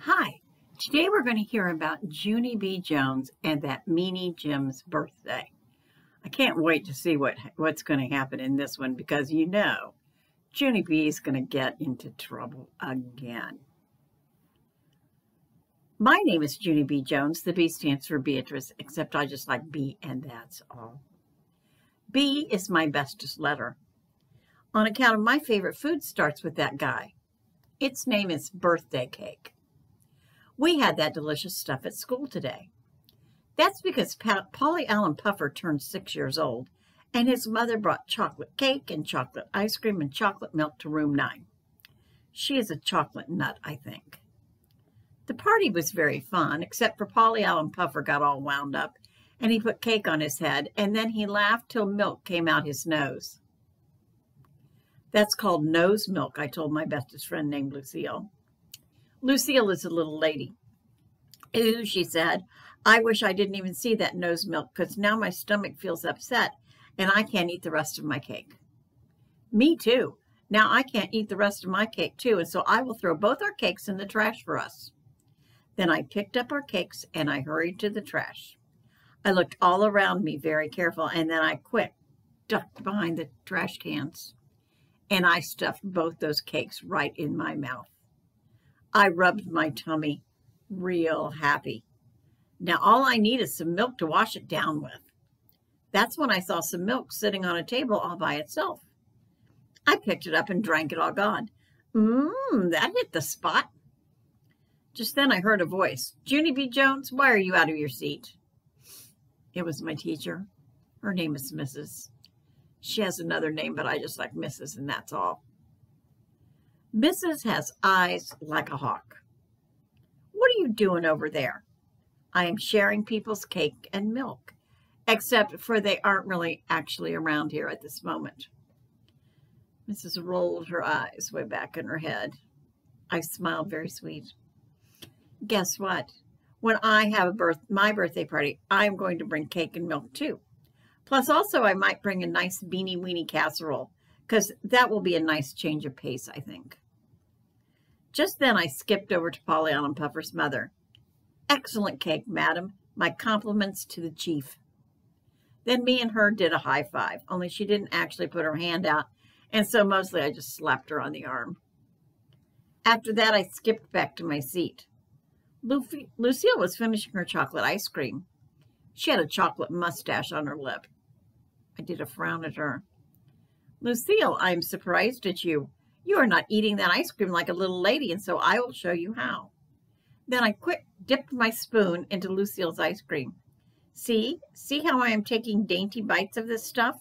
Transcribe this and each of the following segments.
Hi, today we're going to hear about Junie B. Jones and that Meanie Jim's birthday. I can't wait to see what's going to happen in this one because Junie B. is going to get into trouble again. My name is Junie B. Jones. The B stands for Beatrice, except I just like B and that's all. B is my bestest letter. On account of my favorite food starts with that guy. Its name is birthday cake. We had that delicious stuff at school today. That's because Polly Allen Puffer turned 6 years old, and his mother brought chocolate cake and chocolate ice cream and chocolate milk to room 9. She is a chocolate nut, I think. The party was very fun, except for Polly Allen Puffer got all wound up, and he put cake on his head, and then he laughed till milk came out his nose. That's called nose milk, I told my bestest friend named Lucille. Lucille is a little lady. Ooh, she said, I wish I didn't even see that nose milk because now my stomach feels upset and I can't eat the rest of my cake. Me too. Now I can't eat the rest of my cake too, and so I will throw both our cakes in the trash for us. Then I picked up our cakes and I hurried to the trash. I looked all around me very careful, and then I ducked behind the trash cans, and I stuffed both those cakes right in my mouth. I rubbed my tummy real happy. Now all I need is some milk to wash it down with. That's when I saw some milk sitting on a table all by itself. I picked it up and drank it all gone. That hit the spot. Just then I heard a voice. Junie B. Jones, why are you out of your seat? It was my teacher. Her name is Mrs. She has another name, but I just like Mrs., and that's all. Mrs. has eyes like a hawk. What are you doing over there? I am sharing people's cake and milk, except for they aren't really actually around here at this moment. Mrs. rolled her eyes way back in her head. I smiled very sweet. Guess what? When I have my birthday party, I'm going to bring cake and milk too. Plus also I might bring a nice beanie weenie casserole, because that will be a nice change of pace, I think. Just then I skipped over to Polly Allen Puffer's mother. Excellent cake, madam. My compliments to the chief. Then me and her did a high five, only she didn't actually put her hand out, and so mostly I just slapped her on the arm. After that, I skipped back to my seat. Lucille was finishing her chocolate ice cream. She had a chocolate mustache on her lip. I did a frown at her. Lucille, I'm surprised at you. You are not eating that ice cream like a little lady, and so I will show you how. Then I dipped my spoon into Lucille's ice cream. See how I am taking dainty bites of this stuff?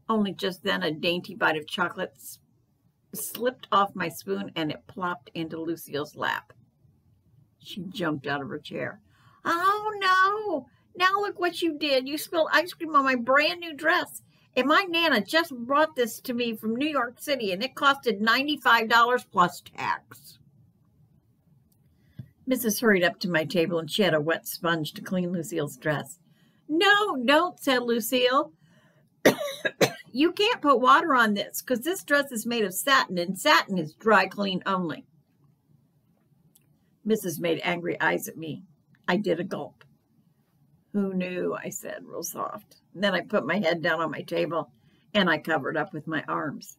Only just then a dainty bite of chocolate slipped off my spoon and it plopped into Lucille's lap. She jumped out of her chair. Oh, no. Now look what you did. You spilled ice cream on my brand new dress. And my Nana just brought this to me from New York City, and it costed $95 plus tax. Mrs. hurried up to my table, and she had a wet sponge to clean Lucille's dress. No, don't, said Lucille. You can't put water on this, because this dress is made of satin, and satin is dry clean only. Mrs. made angry eyes at me. I did a gulp. Who knew, I said, real soft. And then I put my head down on my table, and I covered up with my arms,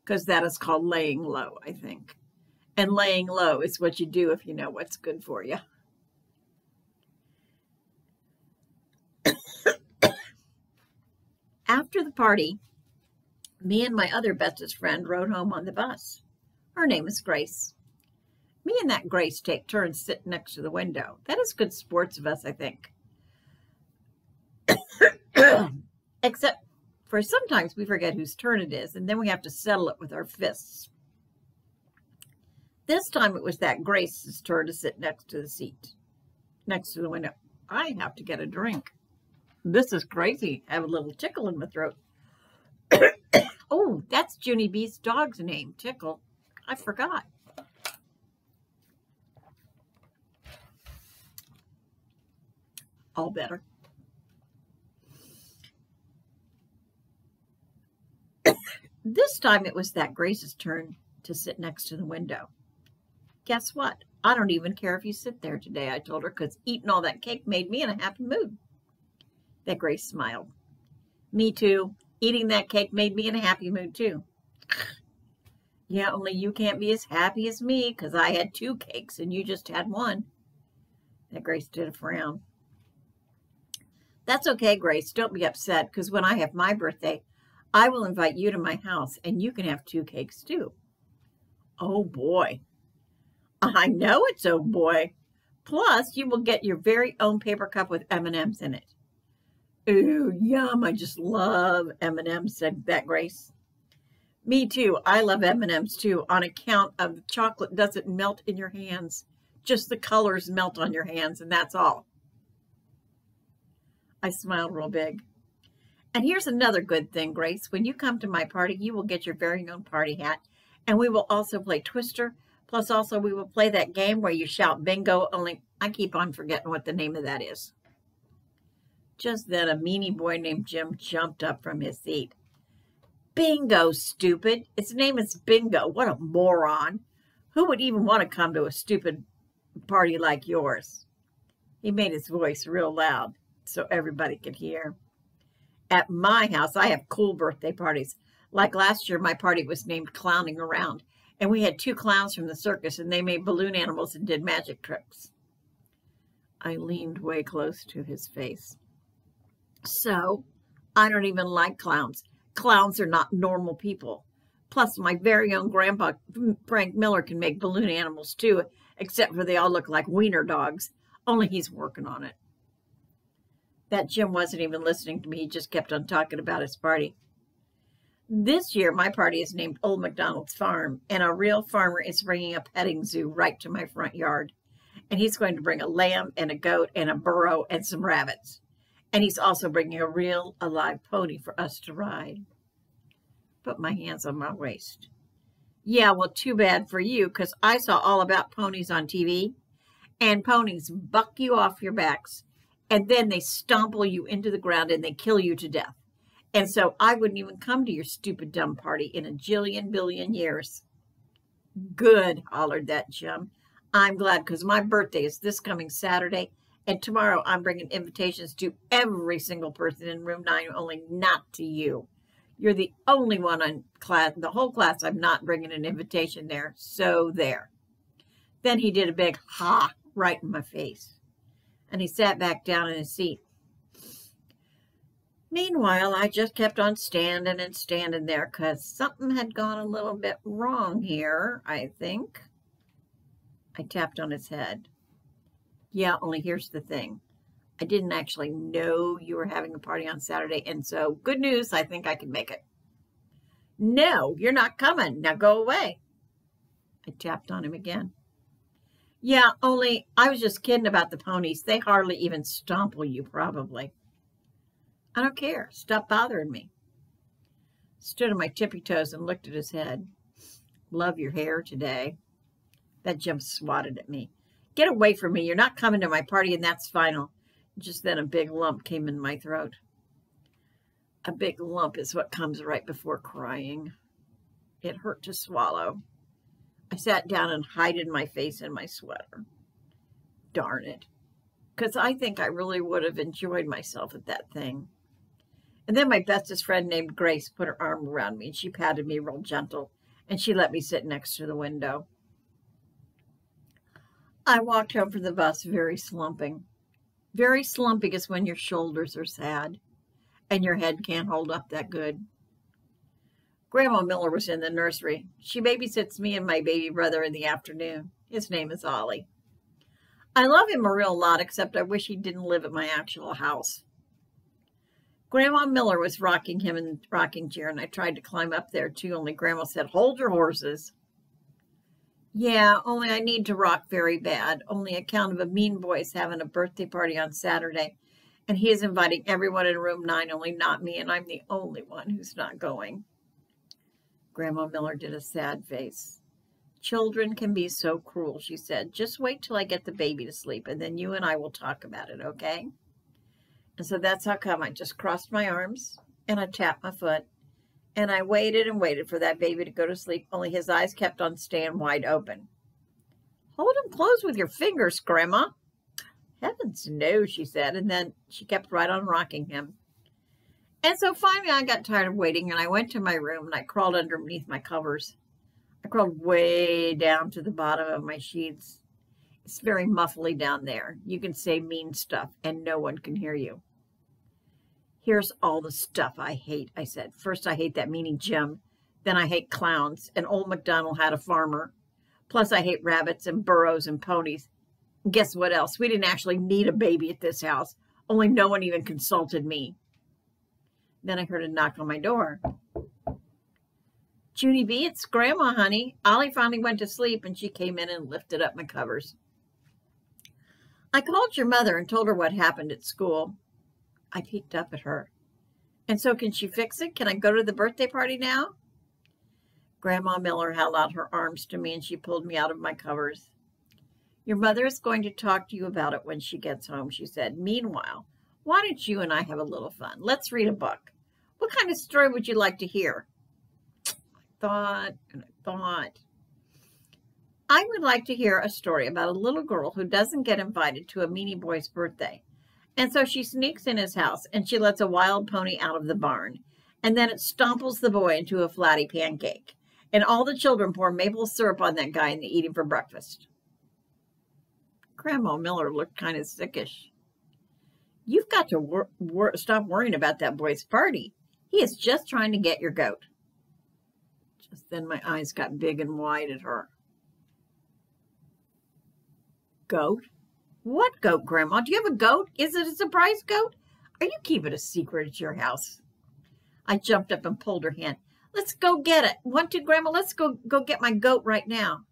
because that is called laying low, I think. And laying low is what you do if you know what's good for you. After the party, me and my other bestest friend rode home on the bus. Her name is Grace. Me and that Grace take turns sitting next to the window. That is good sports of us, I think. Except for sometimes we forget whose turn it is, and then we have to settle it with our fists. This time it was that Grace's turn to sit next to the window. I have to get a drink. This is crazy. I have a little tickle in my throat. Oh, that's Junie B's dog's name, Tickle. I forgot. All better. This time it was that Grace's turn to sit next to the window. Guess what? I don't even care if you sit there today, I told her, because eating all that cake made me in a happy mood. That Grace smiled. Me too. Eating that cake made me in a happy mood too. Yeah, only you can't be as happy as me because I had 2 cakes and you just had 1. That Grace did a frown. That's okay, Grace. Don't be upset because when I have my birthday, I will invite you to my house and you can have 2 cakes too. Oh boy. I know it's oh boy. Plus, you will get your very own paper cup with M&Ms in it. Ooh, yum. I just love M&Ms, said that Grace. Me too. I love M&Ms too, on account of the chocolate doesn't melt in your hands. Just the colors melt on your hands, and that's all. I smiled real big. And here's another good thing, Grace. When you come to my party, you will get your very own party hat, and we will also play Twister. Plus, also, we will play that game where you shout bingo, only I keep on forgetting what the name of that is. Just then, a meanie boy named Jim jumped up from his seat. Bingo, stupid. Its name is Bingo. What a moron. Who would even want to come to a stupid party like yours? He made his voice real loud so everybody could hear. At my house, I have cool birthday parties. Like last year, my party was named Clowning Around, and we had 2 clowns from the circus, and they made balloon animals and did magic tricks. I leaned way close to his face. So, I don't even like clowns. Clowns are not normal people. Plus, my very own grandpa, Frank Miller, can make balloon animals too, except for they all look like wiener dogs. Only he's working on it. That Jim wasn't even listening to me. He just kept on talking about his party. This year, my party is named Old MacDonald's Farm, and a real farmer is bringing a petting zoo right to my front yard. And he's going to bring a lamb and a goat and a burro and some rabbits. And he's also bringing a real, alive pony for us to ride. Put my hands on my waist. Yeah, well, too bad for you, because I saw all about ponies on TV. And ponies buck you off your backs, and then they stomple you into the ground and they kill you to death. And so I wouldn't even come to your stupid, dumb party in a jillion billion years. Good, hollered that Jim. I'm glad, because my birthday is this coming Saturday. And tomorrow I'm bringing invitations to every single person in room 9, only not to you. You're the only one in class, the whole class, I'm not bringing an invitation there. So there. Then he did a big ha right in my face. And he sat back down in his seat. Meanwhile, I just kept on standing and standing there because something had gone a little bit wrong here, I think. I tapped on his head. Yeah, only here's the thing. I didn't actually know you were having a party on Saturday, and so good news, I think I can make it. No, you're not coming. Now go away. I tapped on him again. Yeah, only I was just kidding about the ponies. They hardly even stomple you, probably. I don't care. Stop bothering me. Stood on my tippy toes and looked at his head. Love your hair today. That Jim swatted at me. Get away from me. You're not coming to my party, and that's final. Just then a big lump came in my throat. A big lump is what comes right before crying. It hurt to swallow. I sat down and hid my face in my sweater. Darn it. Because I think I really would have enjoyed myself at that thing. And then my bestest friend named Grace put her arm around me, and she patted me real gentle, and she let me sit next to the window. I walked home from the bus very slumping. Very slumping is when your shoulders are sad and your head can't hold up that good. Grandma Miller was in the nursery. She babysits me and my baby brother in the afternoon. His name is Ollie. I love him a real lot, except I wish he didn't live at my actual house. Grandma Miller was rocking him in the rocking chair, and I tried to climb up there too, only Grandma said, "Hold your horses." Yeah, only I need to rock very bad. Only account of a mean boy is having a birthday party on Saturday, and he is inviting everyone in room 9, only not me, and I'm the only one who's not going. Grandma Miller did a sad face. Children can be so cruel, she said. Just wait till I get the baby to sleep, and then you and I will talk about it, okay? And so that's how come I just crossed my arms, and I tapped my foot, and I waited and waited for that baby to go to sleep, only his eyes kept on staying wide open. Hold him close with your fingers, Grandma. Heavens no, she said, and then she kept right on rocking him. And so finally I got tired of waiting, and I went to my room, and I crawled underneath my covers. I crawled way down to the bottom of my sheets. It's very muffly down there. You can say mean stuff, and no one can hear you. Here's all the stuff I hate, I said. First, I hate that meanie Jim. Then I hate clowns, and old MacDonald had a farmer. Plus, I hate rabbits and burros and ponies. And guess what else? We didn't actually need a baby at this house. Only no one even consulted me. Then I heard a knock on my door. Junie B, it's Grandma, honey. Ollie finally went to sleep, and she came in and lifted up my covers. I called your mother and told her what happened at school. I peeked up at her. And so can she fix it? Can I go to the birthday party now? Grandma Miller held out her arms to me, and she pulled me out of my covers. Your mother is going to talk to you about it when she gets home, she said. Meanwhile, why don't you and I have a little fun? Let's read a book. What kind of story would you like to hear? I thought. I would like to hear a story about a little girl who doesn't get invited to a meanie boy's birthday. And so she sneaks in his house, and she lets a wild pony out of the barn. And then it stomples the boy into a flatty pancake. And all the children pour maple syrup on that guy and they eat him for breakfast. Grandma Miller looked kind of sickish. You've got to stop worrying about that boy's party. He is just trying to get your goat. Just then my eyes got big and wide at her. Goat? What goat, Grandma? Do you have a goat? Is it a surprise goat? Are you keeping a secret at your house? I jumped up and pulled her hand. Let's go get it. Want to, Grandma? Let's go get my goat right now.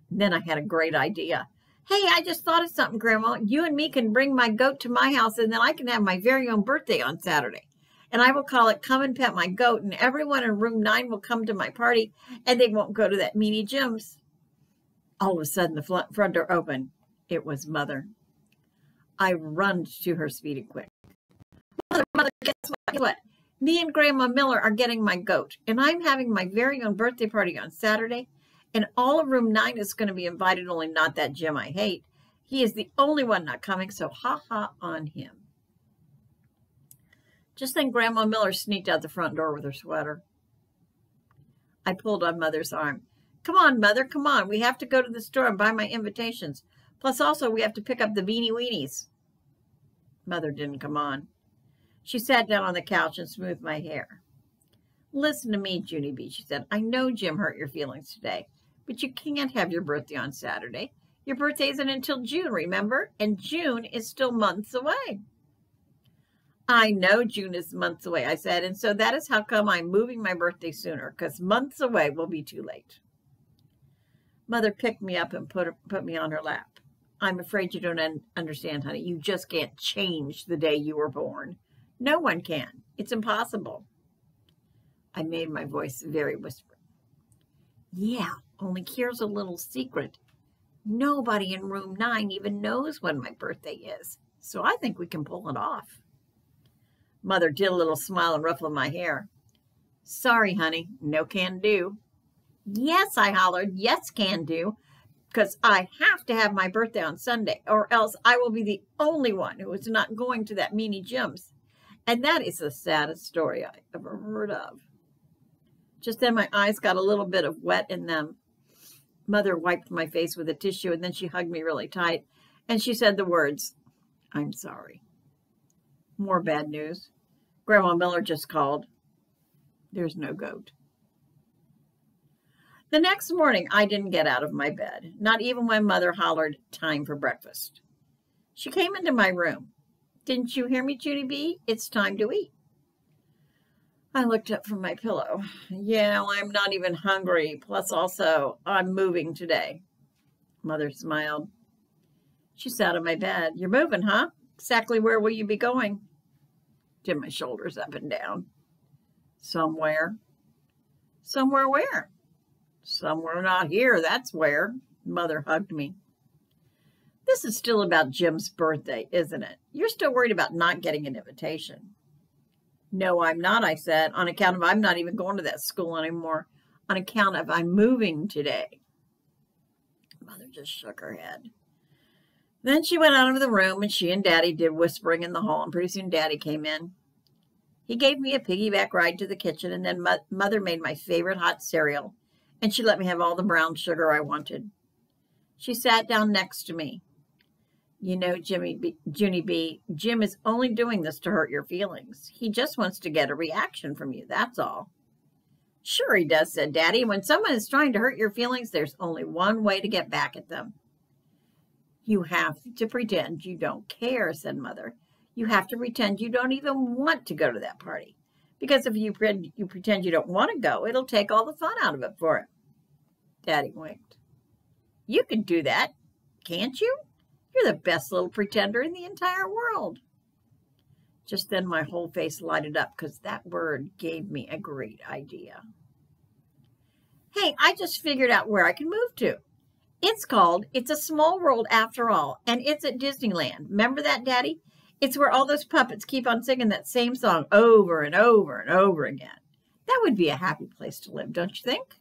And then I had a great idea. Hey, I just thought of something, Grandma. You and me can bring my goat to my house, and then I can have my very own birthday on Saturday. And I will call it Come and Pet My Goat, and everyone in room 9 will come to my party, and they won't go to that meanie Jim's. All of a sudden, the front door opened. It was Mother. I run to her speedy quick. Mother, guess what? Me and Grandma Miller are getting my goat, and I'm having my very own birthday party on Saturday, and all of room 9 is going to be invited, only not that Jim I hate. He is the only one not coming, so ha-ha on him. Just then Grandma Miller sneaked out the front door with her sweater. I pulled on Mother's arm. Come on, Mother, come on. We have to go to the store and buy my invitations. Plus, also, we have to pick up the beanie weenies. Mother didn't come on. She sat down on the couch and smoothed my hair. Listen to me, Junie B, she said. I know Jim hurt your feelings today, but you can't have your birthday on Saturday. Your birthday isn't until June, remember? And June is still months away. I know June is months away, I said, and so that is how come I'm moving my birthday sooner, because months away will be too late. Mother picked me up and put me on her lap. I'm afraid you don't understand, honey. You just can't change the day you were born. No one can. It's impossible. I made my voice very whispery. Yeah, only here's a little secret. Nobody in room 9 even knows when my birthday is, so I think we can pull it off. Mother did a little smile and ruffled my hair. Sorry, honey, no can do. Yes, I hollered, yes, can do, because I have to have my birthday on Sunday, or else I will be the only one who is not going to that meanie Jim's. And that is the saddest story I ever heard of. Just then my eyes got a little bit of wet in them. Mother wiped my face with a tissue, and then she hugged me really tight, and she said the words, I'm sorry. More bad news. Grandma Miller just called. There's no goat. The next morning, I didn't get out of my bed, not even when Mother hollered, time for breakfast. She came into my room. Didn't you hear me, Junie B? It's time to eat. I looked up from my pillow. Yeah, well, I'm not even hungry. Plus, also, I'm moving today. Mother smiled. She sat on my bed. You're moving, huh? Exactly where will you be going? Did my shoulders up and down. Somewhere. Somewhere where? Somewhere not here, that's where. Mother hugged me. This is still about Jim's birthday, isn't it? You're still worried about not getting an invitation. No, I'm not, I said, on account of I'm not even going to that school anymore, on account of I'm moving today. Mother just shook her head. Then she went out of the room, and she and Daddy did whispering in the hall, and pretty soon Daddy came in. He gave me a piggyback ride to the kitchen, and then Mother made my favorite hot cereal, and she let me have all the brown sugar I wanted. She sat down next to me. You know, Junie B, Jim is only doing this to hurt your feelings. He just wants to get a reaction from you, that's all. Sure he does, said Daddy. When someone is trying to hurt your feelings, there's only one way to get back at them. You have to pretend you don't care, said Mother. You have to pretend you don't even want to go to that party. Because if you pretend you don't want to go, it'll take all the fun out of it for him. Daddy winked. You can do that, can't you? You're the best little pretender in the entire world. Just then my whole face lighted up because that word gave me a great idea. Hey, I just figured out where I can move to. It's called It's a Small World After All, and it's at Disneyland. Remember that, Daddy? It's where all those puppets keep on singing that same song over and over and over again. That would be a happy place to live, don't you think?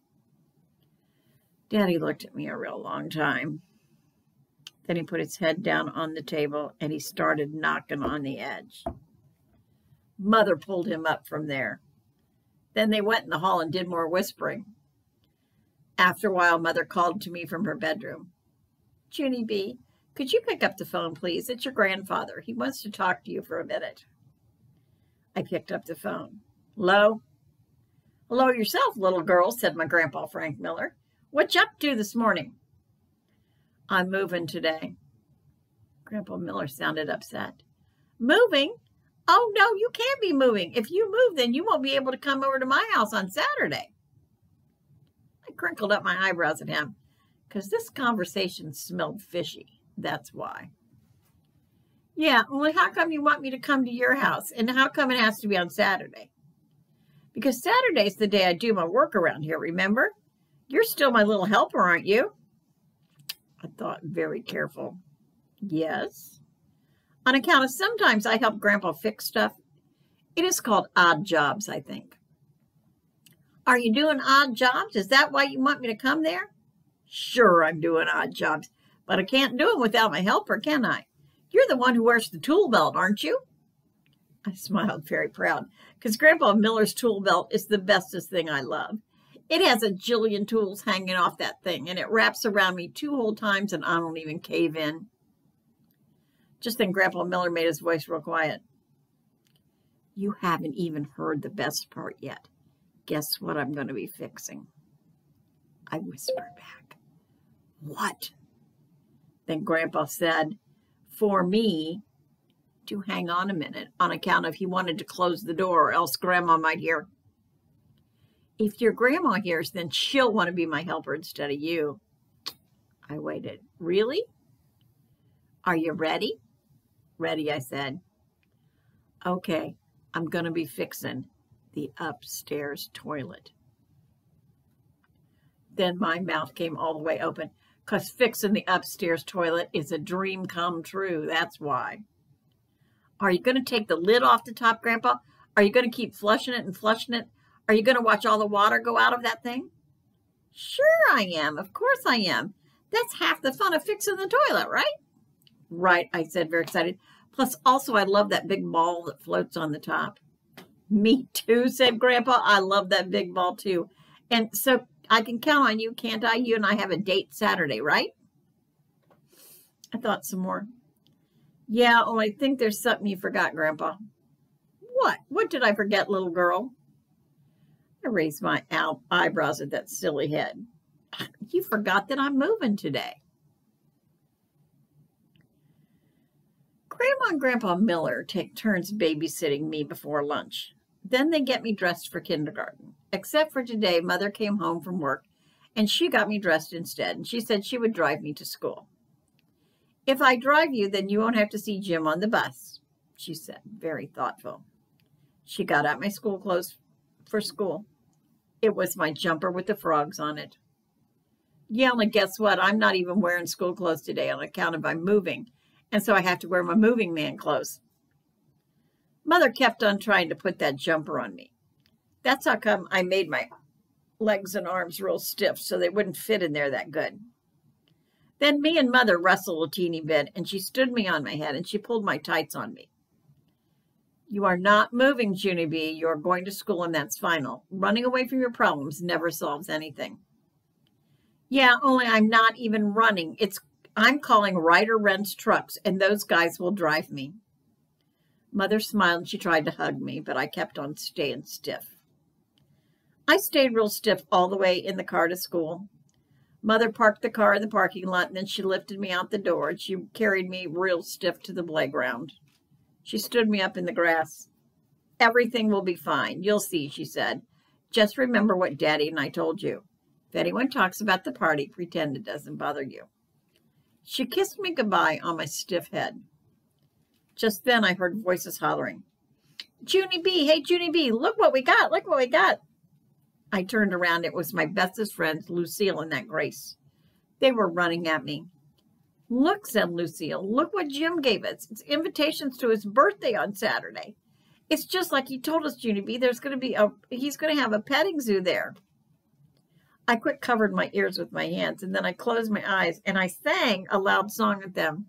Daddy looked at me a real long time. Then he put his head down on the table and he started knocking on the edge. Mother pulled him up from there. Then they went in the hall and did more whispering. After a while, Mother called to me from her bedroom. Junie B, could you pick up the phone, please? It's your grandfather. He wants to talk to you for a minute. I picked up the phone. Hello? Hello yourself, little girl, said my grandpa, Frank Miller. What you up to this morning? I'm moving today. Grandpa Miller sounded upset. Moving? Oh, no, you can't be moving. If you move, then you won't be able to come over to my house on Saturday. I crinkled up my eyebrows at him because this conversation smelled fishy. That's why. Yeah, only how come you want me to come to your house? And how come it has to be on Saturday? Because Saturday's the day I do my work around here, remember? You're still my little helper, aren't you? I thought, very careful. Yes. On account of sometimes I help Grandpa fix stuff. It is called odd jobs, I think. Are you doing odd jobs? Is that why you want me to come there? Sure, I'm doing odd jobs, but I can't do them without my helper, can I? You're the one who wears the tool belt, aren't you? I smiled very proud, because Grandpa Miller's tool belt is the bestest thing I love. It has a jillion tools hanging off that thing, and it wraps around me 2 whole times, and I don't even cave in. Just then Grandpa Miller made his voice real quiet. You haven't even heard the best part yet. Guess what I'm going to be fixing? I whispered back. What? Then Grandpa said, for me, to hang on a minute, on account of he wanted to close the door, or else Grandma might hear. If your grandma hears, then she'll want to be my helper instead of you. I waited. Really? Are you ready? Ready, I said. Okay, I'm going to be fixing the upstairs toilet. Then my mouth came all the way open, because fixing the upstairs toilet is a dream come true. That's why. Are you going to take the lid off the top, Grandpa? Are you going to keep flushing it and flushing it? Are you going to watch all the water go out of that thing? Sure I am. Of course I am. That's half the fun of fixing the toilet, right? Right, I said, very excited. Plus, also, I love that big ball that floats on the top. Me too, said Grandpa. I love that big ball too. And so I can count on you, can't I? You and I have a date Saturday, right? I thought some more. Yeah, only I think there's something you forgot, Grandpa. What? What did I forget, little girl? I raised my eyebrows at that silly head. You forgot that I'm moving today. Grandma and Grandpa Miller take turns babysitting me before lunch. Then they get me dressed for kindergarten. Except for today, Mother came home from work, and she got me dressed instead, and she said she would drive me to school. If I drive you, then you won't have to see Jim on the bus, she said, very thoughtful. She got out my school clothes for school. It was my jumper with the frogs on it. Yeah, only guess what? I'm not even wearing school clothes today on account of I'm moving, and so I have to wear my moving man clothes. Mother kept on trying to put that jumper on me. That's how come I made my legs and arms real stiff so they wouldn't fit in there that good. Then me and Mother wrestled a teeny bit, and she stood me on my head, and she pulled my tights on me. You are not moving, Junie B. You are going to school, and that's final. Running away from your problems never solves anything. Yeah, only I'm not even running. I'm calling Ryder Rents Trucks, and those guys will drive me. Mother smiled, and she tried to hug me, but I kept on staying stiff. I stayed real stiff all the way in the car to school. Mother parked the car in the parking lot, and then she lifted me out the door, and she carried me real stiff to the playground. She stood me up in the grass. Everything will be fine. You'll see, she said. Just remember what Daddy and I told you. If anyone talks about the party, pretend it doesn't bother you. She kissed me goodbye on my stiff head. Just then I heard voices hollering. Junie B, hey, Junie B, look what we got, look what we got. I turned around. It was my bestest friends, Lucille and that Grace. They were running at me. Look, said Lucille, look what Jim gave us. It's invitations to his birthday on Saturday. It's just like he told us, Junie B, he's going to have a petting zoo there. I quick covered my ears with my hands, and then I closed my eyes, and I sang a loud song at them.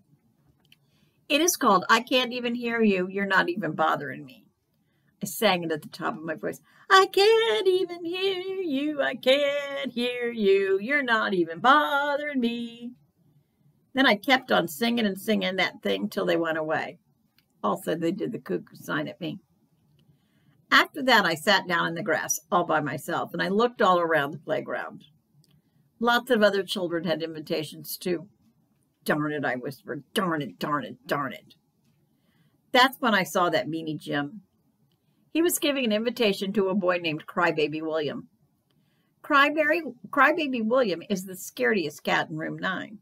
It is called I Can't Even Hear You, You're Not Even Bothering Me. I sang it at the top of my voice. I can't even hear you, I can't hear you, you're not even bothering me. Then I kept on singing and singing that thing till they went away. Also, they did the cuckoo sign at me. After that, I sat down in the grass all by myself, and I looked all around the playground. Lots of other children had invitations, too. Darn it, I whispered. Darn it, darn it, darn it. That's when I saw that meanie Jim. He was giving an invitation to a boy named Crybaby William. Crybaby William is the scariest cat in room 9.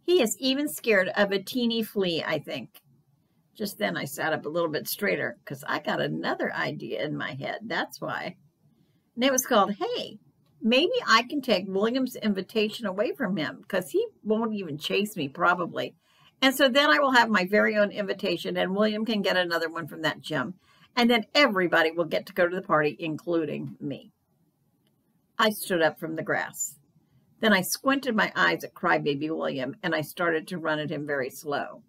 He is even scared of a teeny flea, I think. Just then I sat up a little bit straighter because I got another idea in my head. That's why. And it was called, hey, maybe I can take William's invitation away from him because he won't even chase me probably. And so then I will have my very own invitation and William can get another one from that Jim. And then everybody will get to go to the party, including me. I stood up from the grass. Then I squinted my eyes at Crybaby William, and I started to run at him very slow.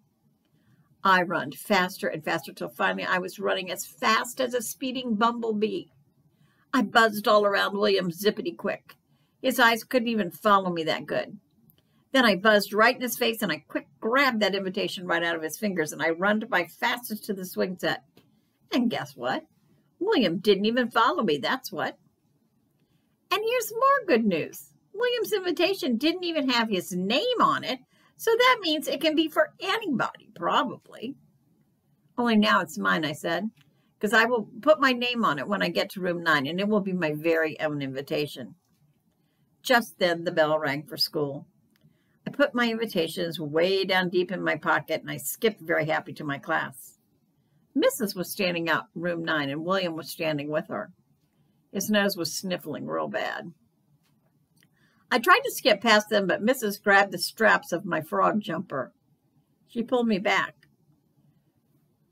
I ran faster and faster till finally I was running as fast as a speeding bumblebee. I buzzed all around William zippity-quick. His eyes couldn't even follow me that good. Then I buzzed right in his face, and I quick grabbed that invitation right out of his fingers, and I run my fastest to the swing set. And guess what? William didn't even follow me, that's what. And here's more good news. William's invitation didn't even have his name on it, so that means it can be for anybody, probably. Only now it's mine, I said, because I will put my name on it when I get to room 9, and it will be my very own invitation. Just then the bell rang for school. I put my invitations way down deep in my pocket, and I skipped very happy to my class. Mrs. was standing out in room 9, and William was standing with her. His nose was sniffling real bad. I tried to skip past them, but Mrs. grabbed the straps of my frog jumper. She pulled me back.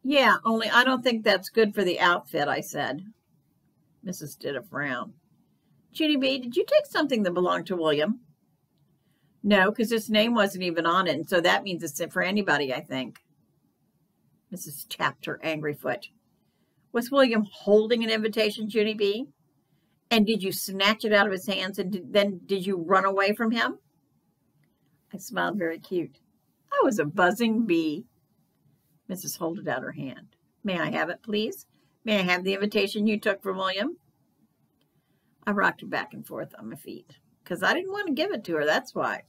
Yeah, only I don't think that's good for the outfit, I said. Mrs. did a frown. Junie B, did you take something that belonged to William? No, because his name wasn't even on it, and so that means it's for anybody, I think. Mrs. tapped her angry foot. Was William holding an invitation, Junie B? And did you snatch it out of his hands and then did you run away from him? I smiled very cute. I was a buzzing bee. Mrs. holded out her hand. May I have it, please? May I have the invitation you took from William? I rocked her back and forth on my feet because I didn't want to give it to her, that's why.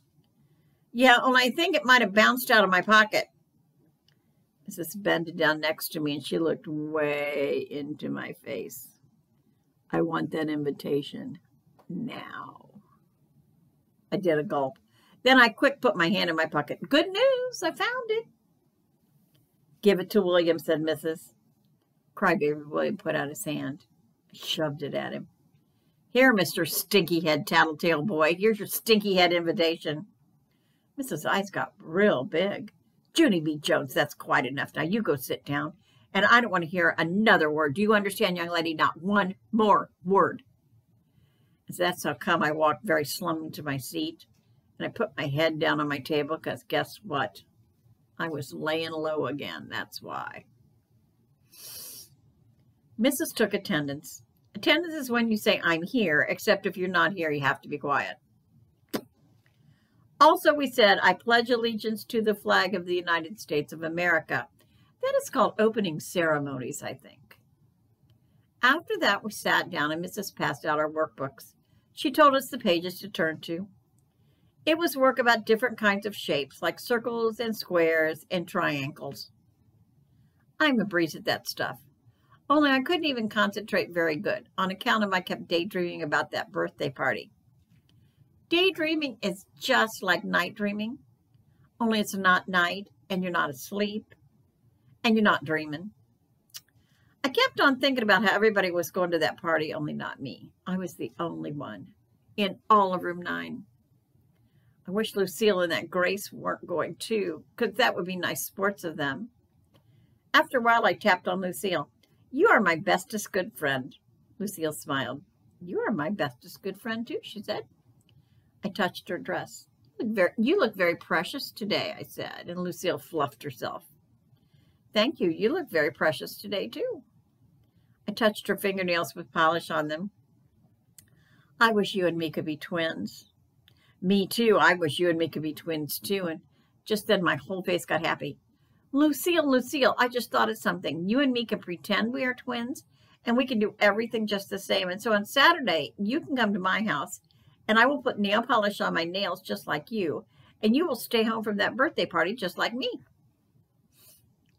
Yeah, only I think it might have bounced out of my pocket. Mrs. bended down next to me, and she looked way into my face. I want that invitation now. I did a gulp. Then I quick put my hand in my pocket. Good news, I found it. Give it to William, said Mrs. Crybaby William put out his hand. I shoved it at him. Here, Mr. Stinky Head Tattletale Boy, here's your stinky head invitation. Mrs. eyes got real big. Junie B. Jones, that's quite enough. Now you go sit down, and I don't want to hear another word. Do you understand, young lady? Not one more word. So that's how come I walked very slowly to my seat, And I put my head down on my table because guess what? I was laying low again. That's why. Mrs. took attendance. Attendance is when you say, I'm here, except if you're not here, you have to be quiet. Also, we said, I pledge allegiance to the flag of the United States of America. That is called opening ceremonies, I think. After that, we sat down and Mrs. passed out our workbooks. She told us the pages to turn to. It was work about different kinds of shapes, like circles and squares and triangles. I'm a breeze at that stuff. Only I couldn't even concentrate very good, on account of I kept daydreaming about that birthday party. Daydreaming is just like night dreaming, only it's not night, and you're not asleep, and you're not dreaming. I kept on thinking about how everybody was going to that party, only not me. I was the only one in all of room 9. I wish Lucille and that Grace weren't going too, because that would be nice sports of them. After a while, I tapped on Lucille. You are my bestest good friend. Lucille smiled. You are my bestest good friend too, she said. I touched her dress. You look very precious today, I said, and Lucille fluffed herself. Thank you. You look very precious today too. I touched her fingernails with polish on them. I wish you and me could be twins. Me too. I wish you and me could be twins too. And just then my whole face got happy. Lucille, I just thought of something. You and me can pretend we are twins, and we can do everything just the same. And so on Saturday, you can come to my house, and I will put nail polish on my nails just like you, and you will stay home from that birthday party just like me.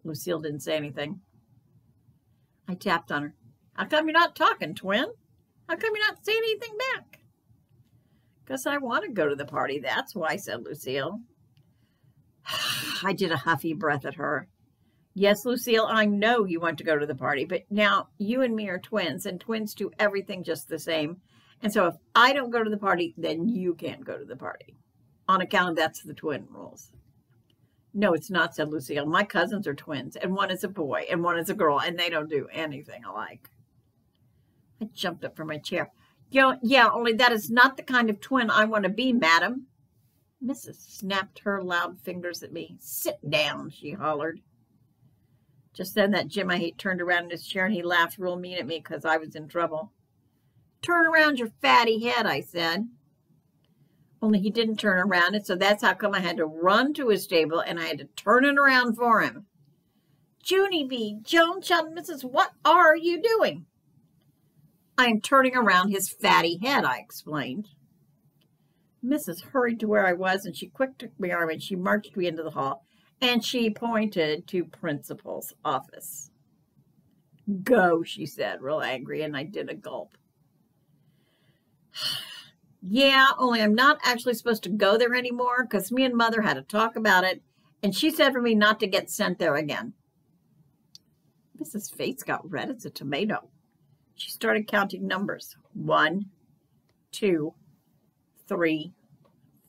Lucille didn't say anything. I tapped on her. How come you're not talking, twin? How come you're not saying anything back? Because I want to go to the party, that's why, said Lucille. I did a huffy breath at her. Yes, Lucille, I know you want to go to the party, but now you and me are twins, and twins do everything just the same. And so if I don't go to the party, then you can't go to the party. On account of that's the twin rules. No, it's not, said Lucille. My cousins are twins, and one is a boy, and one is a girl, and they don't do anything alike. I jumped up from my chair. Yeah, only that is not the kind of twin I want to be, madam. Mrs. snapped her loud fingers at me. Sit down, she hollered. Just then that Jim I hate turned around in his chair and he laughed real mean at me because I was in trouble. Turn around your fatty head, I said. Only he didn't turn around, and so that's how come I had to run to his table and I had to turn it around for him. Junie B. Jones, shouted Mrs. What are you doing? I am turning around his fatty head, I explained. Mrs. hurried to where I was, and she quick took my arm, and she marched me into the hall, and she pointed to Principal's office. Go, she said, real angry, and I did a gulp. Yeah, only I'm not actually supposed to go there anymore, because me and Mother had a talk about it, and she said for me not to get sent there again. Mrs. Fates got red as a tomato. She started counting numbers. 1, 2, 3,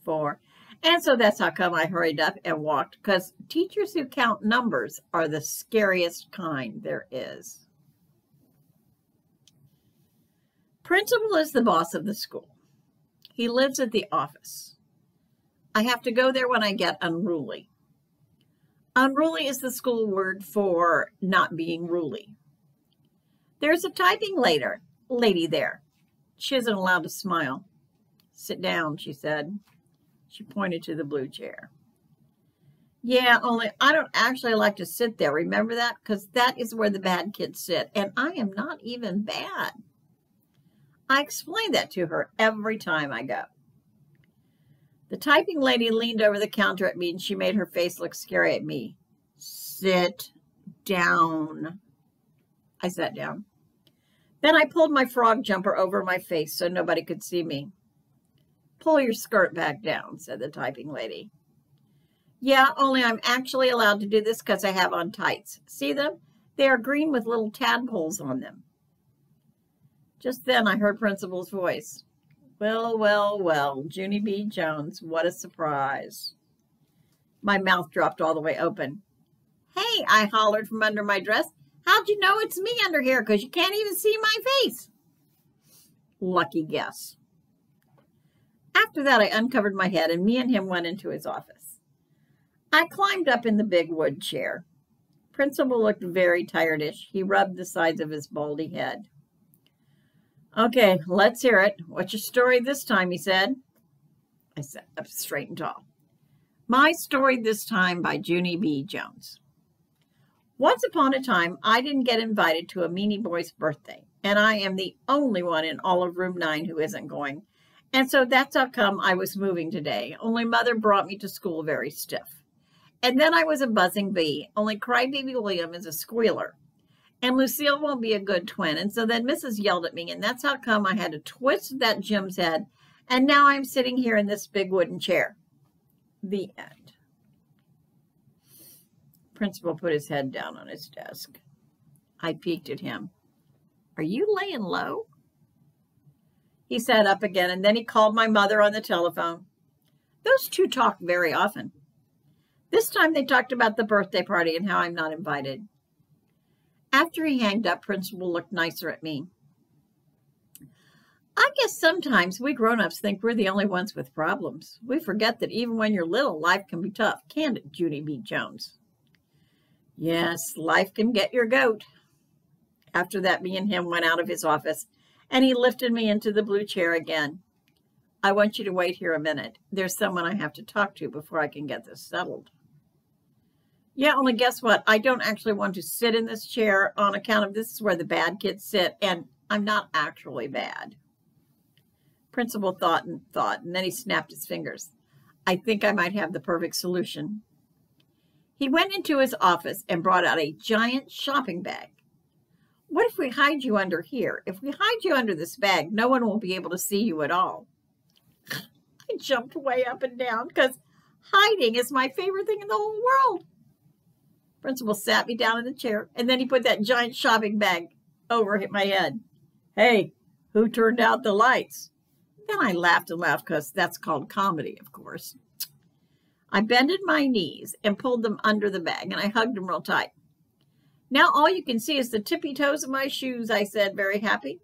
4. And so that's how come I hurried up and walked, because teachers who count numbers are the scariest kind there is. Principal is the boss of the school. He lives at the office. I have to go there when I get unruly. Unruly is the school word for not being ruly. There's a typing lady there. She isn't allowed to smile. Sit down, she said. She pointed to the blue chair. Yeah, only I don't actually like to sit there. Remember that? Because that is where the bad kids sit. And I am not even bad. I explain that to her every time I go. The typing lady leaned over the counter at me and she made her face look scary at me. Sit down. I sat down. Then I pulled my frog jumper over my face so nobody could see me. Pull your skirt back down, said the typing lady. Yeah, only I'm actually allowed to do this because I have on tights. See them? They are green with little tadpoles on them. Just then I heard Principal's voice. Well, Junie B. Jones, what a surprise. My mouth dropped all the way open. Hey, I hollered from under my dress. How'd you know it's me under here? Because you can't even see my face. Lucky guess. After that, I uncovered my head, and me and him went into his office. I climbed up in the big wood chair. Principal looked very tired-ish. He rubbed the sides of his baldy head. "Okay, let's hear it. What's your story this time?" he said. I sat up straight and tall. My Story This Time by Junie B. Jones. Once upon a time, I didn't get invited to a meanie boy's birthday, and I am the only one in all of room 9 who isn't going. And so that's how come I was moving today, only Mother brought me to school very stiff. And then I was a buzzing bee, only Crybaby William is a squealer. And Lucille won't be a good twin, and so then Mrs. yelled at me, and that's how come I had to twist that Jim's head, and now I'm sitting here in this big wooden chair. The end. Principal put his head down on his desk. I peeked at him. "Are you laying low?" He sat up again, and then he called my mother on the telephone. Those two talk very often. This time they talked about the birthday party and how I'm not invited. After he hanged up, Principal looked nicer at me. "I guess sometimes we grown-ups think we're the only ones with problems. We forget that even when you're little, life can be tough, can't it, Junie B. Jones?" Yes, life can get your goat. After that, me and him went out of his office, and he lifted me into the blue chair again. "I want you to wait here a minute. There's someone I have to talk to before I can get this settled." Yeah, only guess what? I don't actually want to sit in this chair on account of this is where the bad kids sit, and I'm not actually bad. Principal thought, and then he snapped his fingers. "I think I might have the perfect solution." He went into his office and brought out a giant shopping bag. "What if we hide you under here? If we hide you under this bag, no one will be able to see you at all." I jumped way up and down because hiding is my favorite thing in the whole world. Principal sat me down in the chair, and then he put that giant shopping bag over my head. "Hey, who turned out the lights?" Then I laughed and laughed because that's called comedy, of course. I bended my knees and pulled them under the bag, and I hugged them real tight. "Now all you can see is the tippy toes of my shoes," I said, very happy.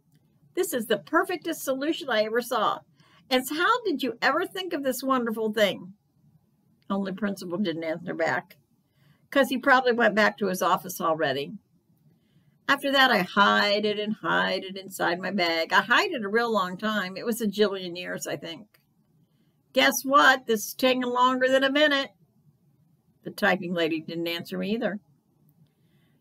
"This is the perfectest solution I ever saw. And how did you ever think of this wonderful thing?" Only Principal didn't answer back, because he probably went back to his office already. After that, I hide it inside my bag. I hide it a real long time. It was a jillion years, I think. Guess what? This is taking longer than a minute. The typing lady didn't answer me either.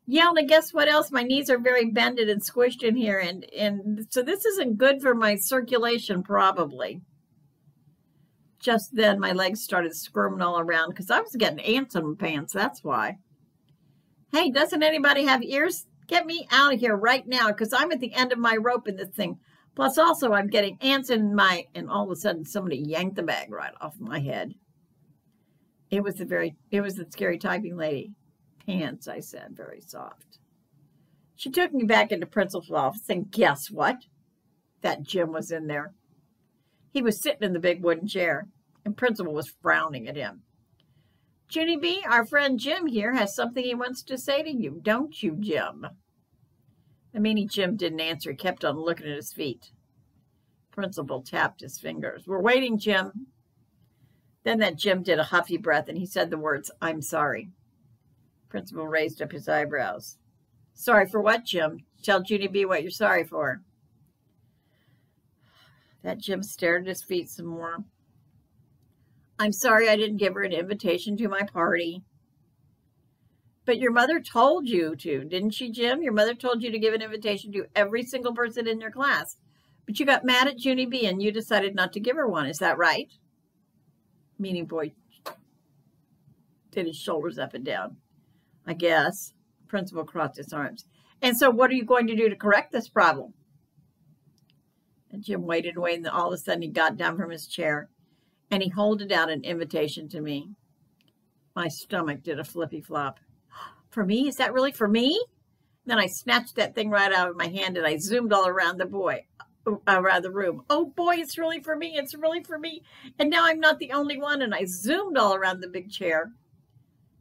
Yeah, and guess what else? My knees are very bended and squished in here, and so this isn't good for my circulation, probably. Just then, my legs started squirming all around because I was getting ants in my pants, that's why. "Hey, doesn't anybody have ears? Get me out of here right now because I'm at the end of my rope in this thing. Plus, also, I'm getting ants in my..." And all of a sudden, somebody yanked the bag right off my head. It was the scary typing lady. "Pants," I said, very soft. She took me back into Principal's office, and guess what? That Jim was in there. He was sitting in the big wooden chair, and Principal was frowning at him. "Junie B., our friend Jim here has something he wants to say to you. Don't you, Jim?" The meanie Jim didn't answer. He kept on looking at his feet. Principal tapped his fingers. "We're waiting, Jim." Then that Jim did a huffy breath, and he said the words, "I'm sorry." Principal raised up his eyebrows. "Sorry for what, Jim? Tell Junie B what you're sorry for." That Jim stared at his feet some more. "I'm sorry I didn't give her an invitation to my party." "But your mother told you to, didn't she, Jim? Your mother told you to give an invitation to every single person in your class. But you got mad at Junie B and you decided not to give her one. Is that right?" Meanie boy did his shoulders up and down. "I guess." Principal crossed his arms. "And so what are you going to do to correct this problem?" And Jim waited and waited, and all of a sudden he got down from his chair, and he holded out an invitation to me. My stomach did a flippy flop. "For me? Is that really for me?" Then I snatched that thing right out of my hand, and I zoomed all around the room. "Oh boy, it's really for me. It's really for me. And now I'm not the only one." And I zoomed all around the big chair.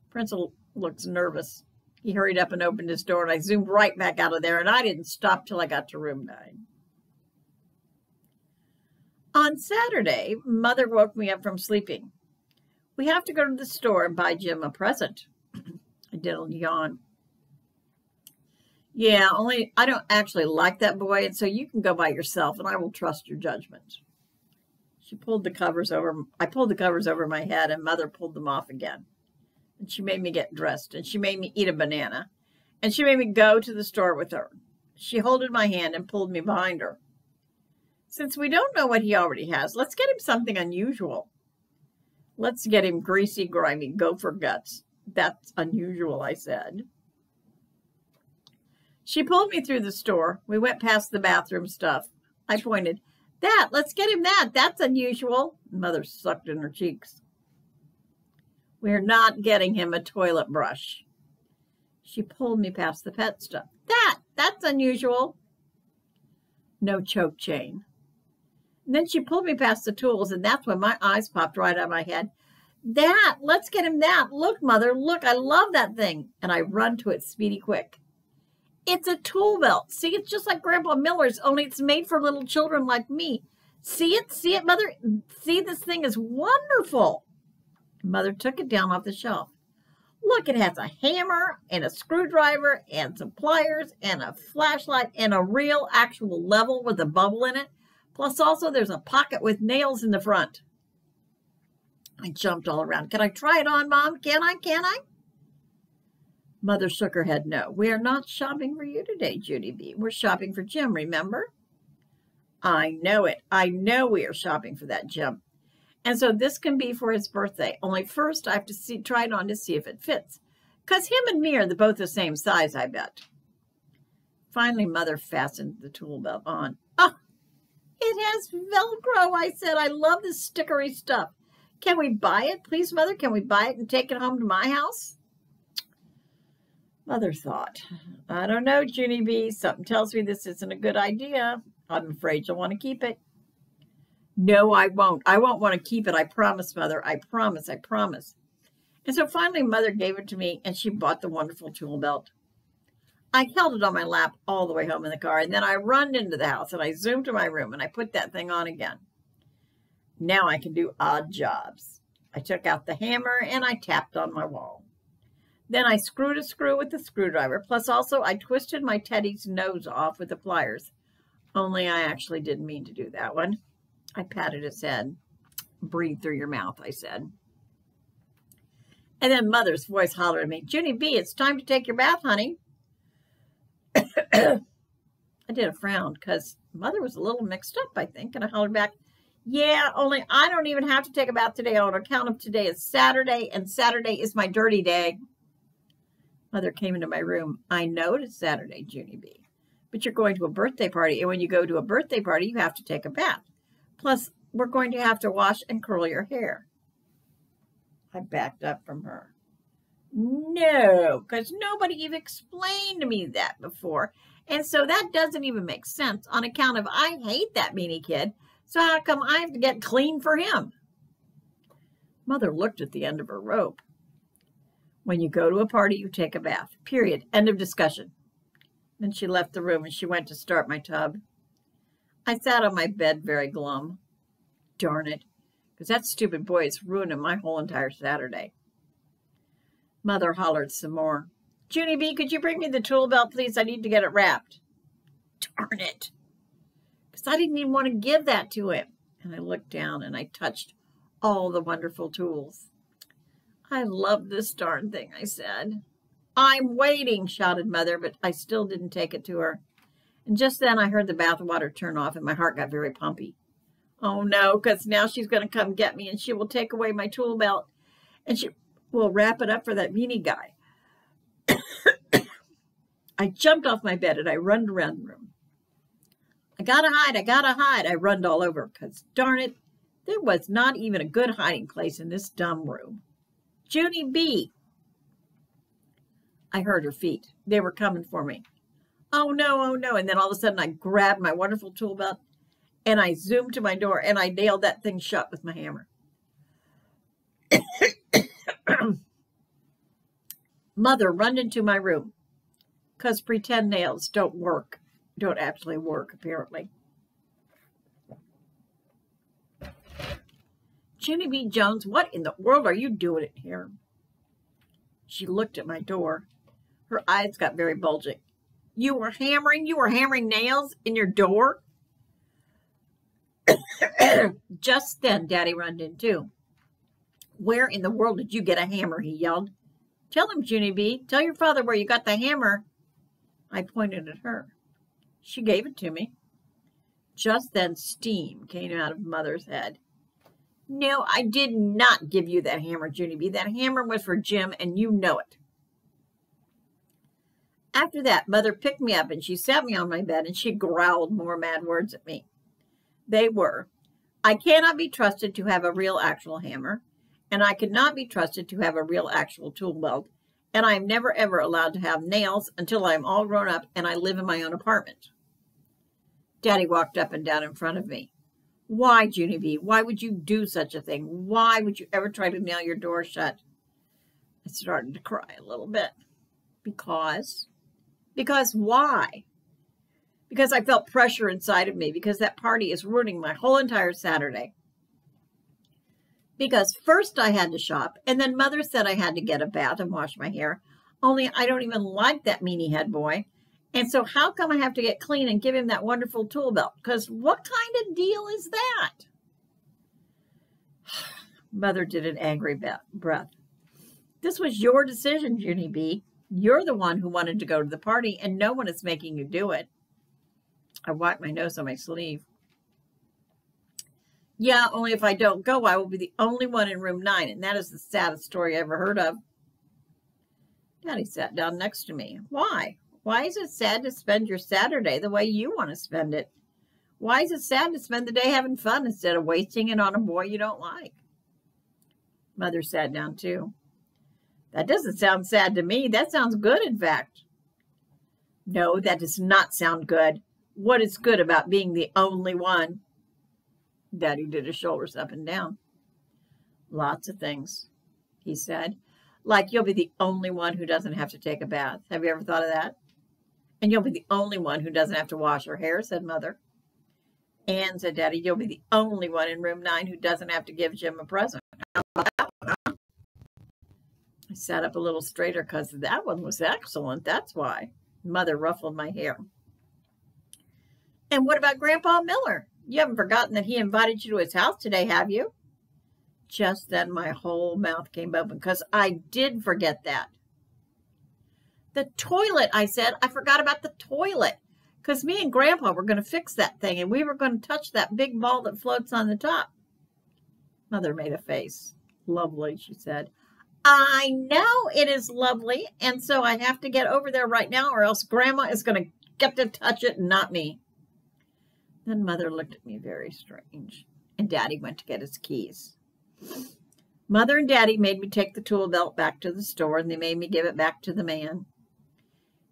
Principal looks nervous. He hurried up and opened his door, and I zoomed right back out of there, and I didn't stop till I got to room 9. On Saturday, Mother woke me up from sleeping. We have to go to the store and buy Jim a present. I did a yawn. Yeah, only I don't actually like that boy, and so you can go by yourself, and I will trust your judgment. She pulled the covers over. I pulled the covers over my head, and Mother pulled them off again. And she made me get dressed, and she made me eat a banana, and she made me go to the store with her. She holded my hand and pulled me behind her. Since we don't know what he already has, let's get him something unusual. Let's get him greasy, grimy gopher guts. That's unusual, I said. She pulled me through the store. We went past the bathroom stuff. I pointed. Let's get him that. That's unusual. Mother sucked in her cheeks. We're not getting him a toilet brush. She pulled me past the pet stuff. That's unusual. No choke chain. And then she pulled me past the tools, and that's when my eyes popped right out of my head. Let's get him that. Look, Mother, look, I love that thing. And I run to it speedy quick. It's a tool belt. See, it's just like Grandpa Miller's, only it's made for little children like me. See it, Mother? See, this thing is wonderful. Mother took it down off the shelf. Look, it has a hammer and a screwdriver and some pliers and a flashlight and a real actual level with a bubble in it. Plus also there's a pocket with nails in the front. I jumped all around. Can I try it on, Mom? Can I? Mother shook her head. No, we are not shopping for you today, Judy B. We're shopping for Jim, remember? I know it. I know we are shopping for that Jim. And so this can be for his birthday. Only first I have to try it on to see if it fits. Because him and me are both the same size, I bet. Finally, Mother fastened the tool belt on. Oh, it has Velcro, I said. I love this stickery stuff. Can we buy it? Please, Mother, can we buy it and take it home to my house? Mother thought, I don't know, Junie B. Something tells me this isn't a good idea. I'm afraid you'll want to keep it. No, I won't. I won't want to keep it. I promise, Mother. I promise. And so finally, Mother gave it to me, and she bought the wonderful tool belt. I held it on my lap all the way home in the car, and then I run into the house, and I zoomed to my room, and I put that thing on again. Now I can do odd jobs. I took out the hammer, and I tapped on my wall. Then I screwed a screw with the screwdriver, plus also I twisted my Teddy's nose off with the pliers. Only I actually didn't mean to do that one. I patted his head. Breathe through your mouth, I said. And then Mother's voice hollered at me, Junie B., it's time to take your bath, honey. I did a frown because Mother was a little mixed up, I think, and I hollered back, yeah, only I don't even have to take a bath today on account of today is Saturday, and Saturday is my dirty day. Mother came into my room. I know it's Saturday, Junie B., but you're going to a birthday party, and when you go to a birthday party, you have to take a bath. Plus, we're going to have to wash and curl your hair. I backed up from her. No, because nobody even explained to me that before, and so that doesn't even make sense on account of I hate that meanie kid, so how come I have to get clean for him? Mother looked at the end of her rope. When you go to a party, you take a bath. Period. End of discussion. Then she left the room and she went to start my tub. I sat on my bed very glum. Darn it. Because that stupid boy is ruining my whole entire Saturday. Mother hollered some more. Junie B., could you bring me the tool belt, please? I need to get it wrapped. Darn it. Because I didn't even want to give that to him. And I looked down and I touched all the wonderful tools. I love this darn thing, I said. I'm waiting, shouted Mother, but I still didn't take it to her. And just then I heard the bath water turn off and my heart got very pumpy. Oh no, because now she's going to come get me and she will take away my tool belt and she will wrap it up for that meanie guy. I jumped off my bed and I runned around the room. I gotta hide. I runned all over because darn it, there was not even a good hiding place in this dumb room. Junie B. I heard her feet. They were coming for me. Oh no. And then all of a sudden I grabbed my wonderful tool belt and I zoomed to my door and I nailed that thing shut with my hammer. Mother run into my room because pretend nails don't actually work, apparently. Junie B. Jones, what in the world are you doing in here? She looked at my door. Her eyes got very bulging. You were hammering nails in your door? Just then, Daddy run in too. Where in the world did you get a hammer? He yelled. Tell him, Junie B. Tell your father where you got the hammer. I pointed at her. She gave it to me. Just then, steam came out of Mother's head. No, I did not give you that hammer, Junie B. That hammer was for Jim, and you know it. After that, Mother picked me up, and she sat me on my bed, and she growled more mad words at me. They were, I cannot be trusted to have a real actual hammer, and I cannot be trusted to have a real actual tool belt, and I am never ever allowed to have nails until I am all grown up and I live in my own apartment. Daddy walked up and down in front of me. Why, Junie B? Why would you do such a thing? Why would you ever try to nail your door shut? I started to cry a little bit. Because why? Because I felt pressure inside of me, because that party is ruining my whole entire Saturday. Because first I had to shop, and then Mother said I had to get a bath and wash my hair, only I don't even like that meanie head boy. And so how come I have to get clean and give him that wonderful tool belt? Because what kind of deal is that? Mother did an angry breath. This was your decision, Junie B. You're the one who wanted to go to the party, and no one is making you do it. I wiped my nose on my sleeve. Yeah, only if I don't go, I will be the only one in room 9, and that is the saddest story I ever heard of. Daddy sat down next to me. Why? Why is it sad to spend your Saturday the way you want to spend it? Why is it sad to spend the day having fun instead of wasting it on a boy you don't like? Mother sat down too. That doesn't sound sad to me. That sounds good, in fact. No, that does not sound good. What is good about being the only one? Daddy did his shoulders up and down. Lots of things, he said. Like you'll be the only one who doesn't have to take a bath. Have you ever thought of that? And you'll be the only one who doesn't have to wash her hair, said Mother. And, said Daddy, you'll be the only one in room 9 who doesn't have to give Jim a present. How about that one, huh? I sat up a little straighter because that one was excellent. That's why. Mother ruffled my hair. And what about Grandpa Miller? You haven't forgotten that he invited you to his house today, have you? Just then my whole mouth came open because I did forget that. The toilet, I said. I forgot about the toilet because me and Grandpa were going to fix that thing and we were going to touch that big ball that floats on the top. Mother made a face. Lovely, she said. I know it is lovely, and so I have to get over there right now or else Grandma is going to get to touch it and not me. Then Mother looked at me very strange, and Daddy went to get his keys. Mother and Daddy made me take the tool belt back to the store, and they made me give it back to the man.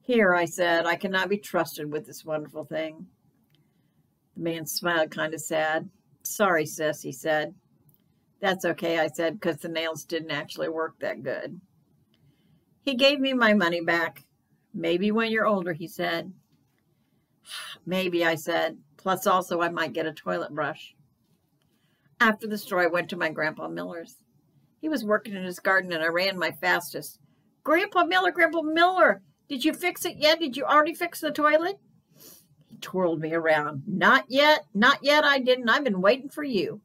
Here, I said, I cannot be trusted with this wonderful thing. The man smiled kind of sad. Sorry, sis, he said. That's okay, I said, because the nails didn't actually work that good. He gave me my money back. Maybe when you're older, he said. Maybe, I said. Plus also I might get a toilet brush. After the store, I went to my Grandpa Miller's. He was working in his garden, and I ran my fastest. Grandpa Miller, did you fix it yet? Did you already fix the toilet? He twirled me around. Not yet, I didn't. I've been waiting for you.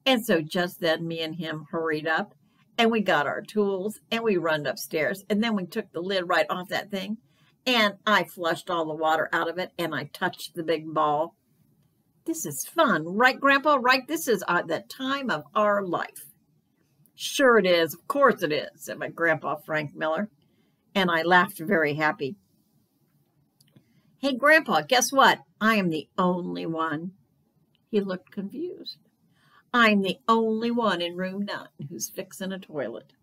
And so just then, me and him hurried up, and we got our tools, and we run upstairs, and then we took the lid right off that thing, and I flushed all the water out of it, and I touched the big ball. This is fun, right, Grandpa? Right? This is the time of our life. Sure it is. Of course it is, said my Grandpa Frank Miller, and I laughed very happy. Hey, Grandpa, guess what? I am the only one. He looked confused. I'm the only one in room 9 who's fixing a toilet.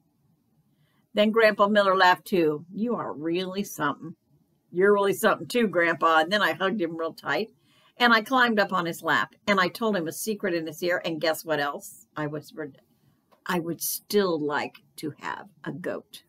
Then Grandpa Miller laughed too. You are really something. You're really something too, Grandpa. And then I hugged him real tight, and I climbed up on his lap, and I told him a secret in his ear, and guess what else? I whispered, I would still like to have a goat.